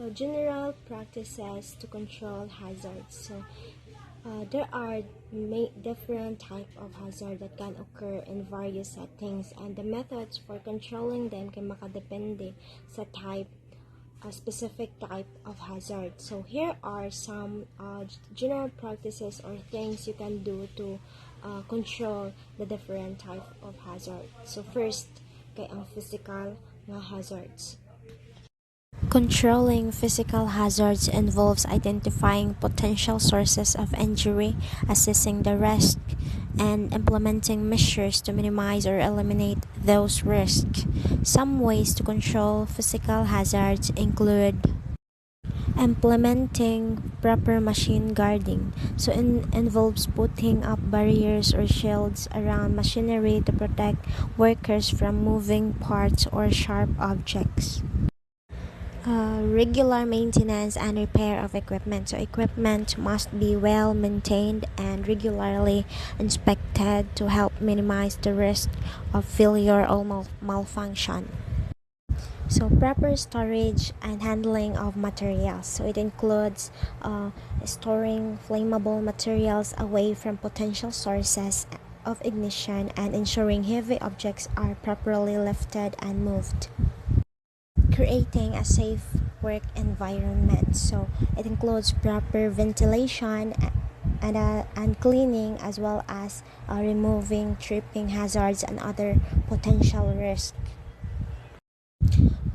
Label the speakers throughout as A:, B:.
A: So general practices to control hazards. So there are different types of hazard that can occur in various settings, and the methods for controlling them can makadepende sa a specific type of hazard. So here are some general practices or things you can do to control the different type of hazard. So first, kay ang physical nga hazards. Controlling physical hazards involves identifying potential sources of injury, assessing the risk, and implementing measures to minimize or eliminate those risks. Some ways to control physical hazards include implementing proper machine guarding. So it involves putting up barriers or shields around machinery to protect workers from moving parts or sharp objects. Regular maintenance and repair of equipment. So equipment must be well maintained and regularly inspected to help minimize the risk of failure or malfunction. So proper storage and handling of materials. So it includes storing flammable materials away from potential sources of ignition and ensuring heavy objects are properly lifted and moved. Creating a safe work environment. So it includes proper ventilation and cleaning, as well as removing tripping hazards and other potential risks.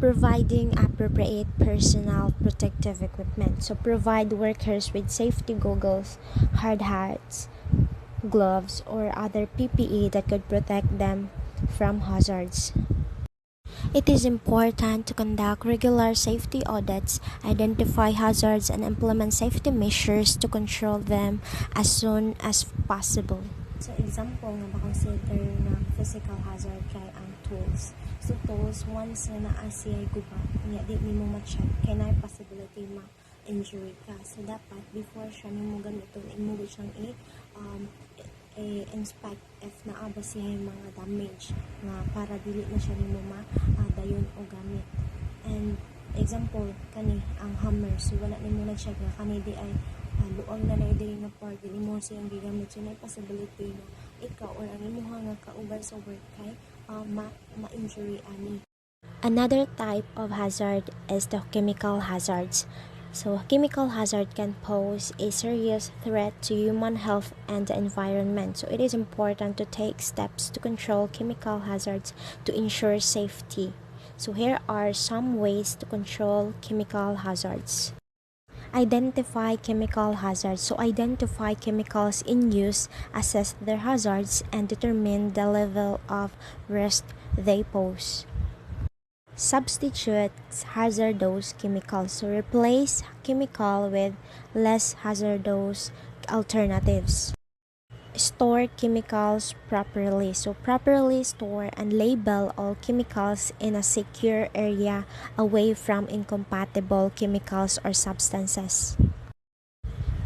A: Providing appropriate personal protective equipment. So provide workers with safety goggles, hard hats, gloves, or other PPE that could protect them from hazards. It is important to conduct regular safety audits, identify hazards, and implement safety measures to control them as soon as possible. So example nga ba-consider na physical hazard kay ang tools. So tools, once na naa siya guba, niya di nimo ma-check, kay na possibility ma-injury ka. So dapat before siya nimo gamiton, imo siyang inspect if naa ba siya yung mga damage nga para dili na siya nimo dayon o gamit. And example kani ang hammer, so wala nimo na-check nga kani di ay luang na diri nga part dili mo siyang gigamit, so na possibility na ikaw or ang imuha nga kauban sa work kay ma-injury ani. Another type of hazard is the chemical hazards. So chemical hazard can pose a serious threat to human health and the environment. So it is important to take steps to control chemical hazards to ensure safety. So here are some ways to control chemical hazards. Identify chemical hazards. So identify chemicals in use, assess their hazards, and determine the level of risk they pose. Substitute hazardous chemicals. So replace chemical with less hazardous alternatives. Store chemicals properly. So properly store and label all chemicals in a secure area away from incompatible chemicals or substances.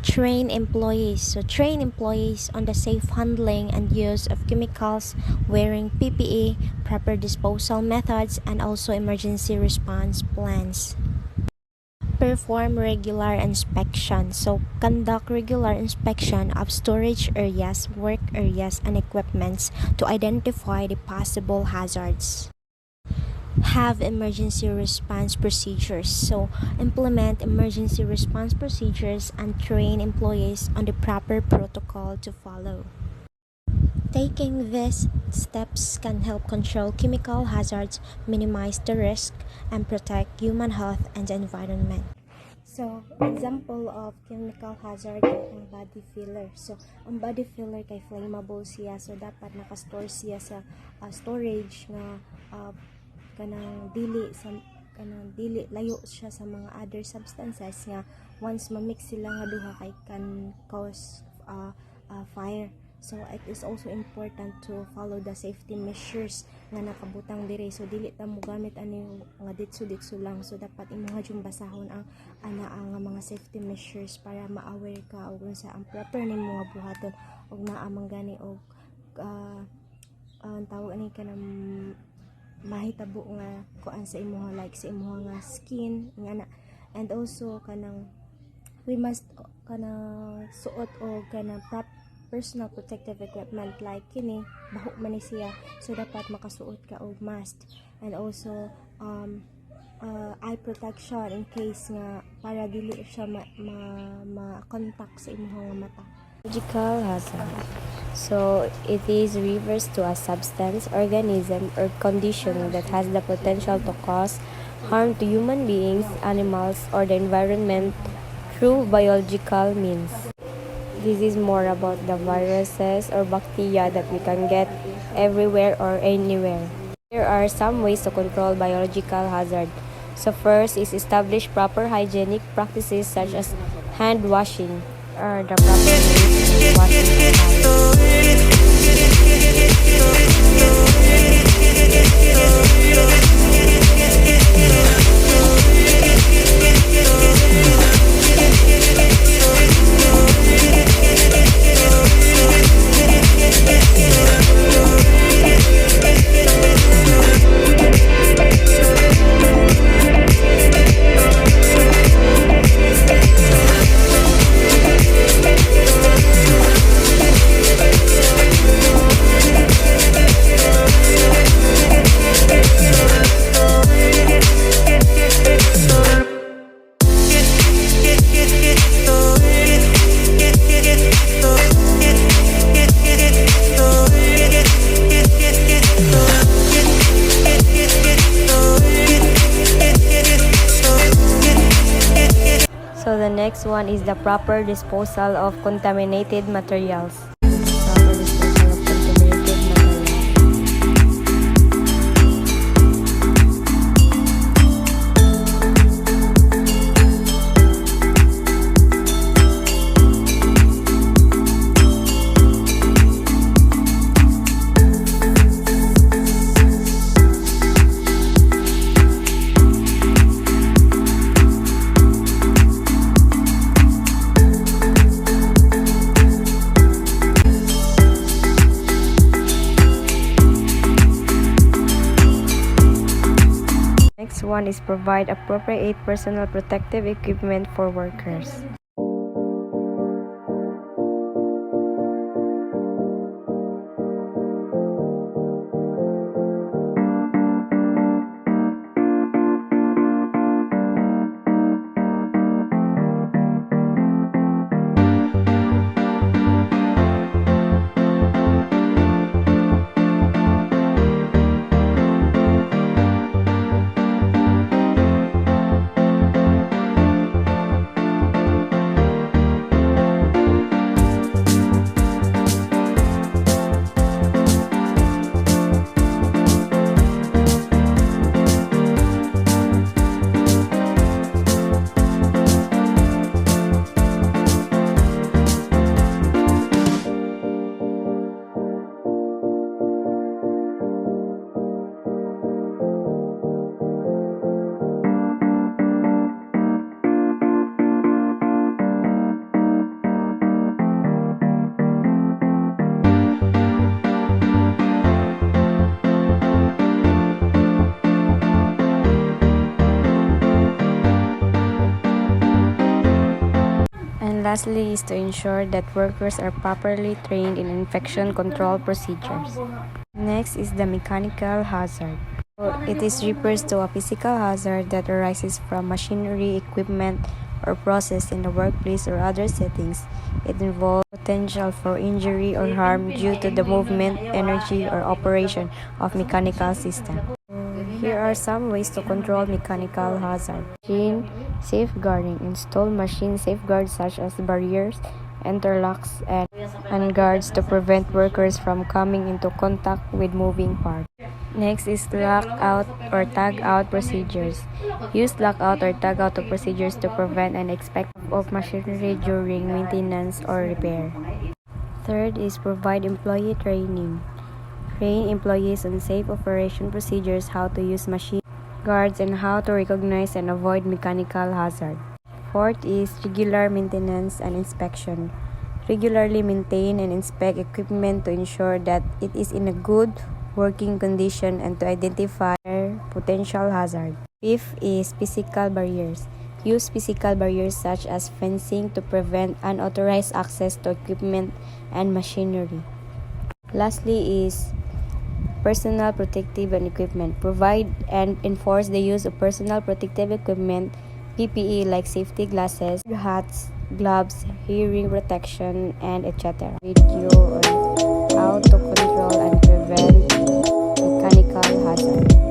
A: Train employees. So train employees on the safe handling and use of chemicals, wearing PPE, proper disposal methods, and also emergency response plans. Perform regular inspection. So conduct regular inspection of storage areas, work areas, and equipments to identify the possible hazards. Have emergency response procedures. So implement emergency response procedures and train employees on the proper protocol to follow. Taking these steps can help control chemical hazards, minimize the risk, and protect human health and the environment. So, example of chemical hazard ang body filler. So, ang body filler kay flammable siya. So, dapat nakastore siya sa storage na kanang dili layo siya sa mga other substances nga once ma-mix sila nga duha kay can cause fire. So it is also important to follow the safety measures nga nakabutang dire. So dili ta mo gamit ani nga ditso lang. So dapat imuha jud basahon ang nga mga safety measures para ma-aware ka og unsa ang proper nimo nga buhaton og naa manggani og ang tawag ani kanang mahitabo nga kuan sa imuha, like sa imuha nga skin nga And also kanang we must kanang suot o kanang personal protective equipment like kini baho man ni siya, so dapat makasuot ka og mask. And also eye protection in case nga para dili siya ma-contact sa imong mata.
B: Biological hazard. So, it is refers to a substance, organism, or condition that has the potential to cause harm to human beings, animals, or the environment through biological means. This is more about the viruses or bacteria that we can get everywhere or anywhere. There are some ways to control biological hazard. So first is establish proper hygienic practices such as hand washing or the proper ways to wash your hands. So the next one is the proper disposal of contaminated materials. Proper disposal of contaminated materials. Next one is provide appropriate personal protective equipment for workers. And lastly is to ensure that workers are properly trained in infection control procedures. Next is the mechanical hazard. So it is refers to a physical hazard that arises from machinery, equipment, or process in the workplace or other settings. It involves potential for injury or harm due to the movement, energy, or operation of mechanical system. Here are some ways to control mechanical hazard. Machine safeguarding. Install machine safeguards such as barriers, interlocks, and guards to prevent workers from coming into contact with moving parts. Next is lockout or tag-out procedures. Use lockout or tag-out procedures to prevent and inspect of machinery during maintenance or repair. Third is provide employee training. Train employees on safe operation procedures, how to use machine guards, and how to recognize and avoid mechanical hazard. Fourth is regular maintenance and inspection. Regularly maintain and inspect equipment to ensure that it is in a good working condition and to identify potential hazard. Fifth is physical barriers. Use physical barriers such as fencing to prevent unauthorized access to equipment and machinery. Lastly is personal protective and equipment. Provide and enforce the use of personal protective equipment, PPE like safety glasses, hats, gloves, hearing protection, and etc. Video on how to control and prevent mechanical hazard.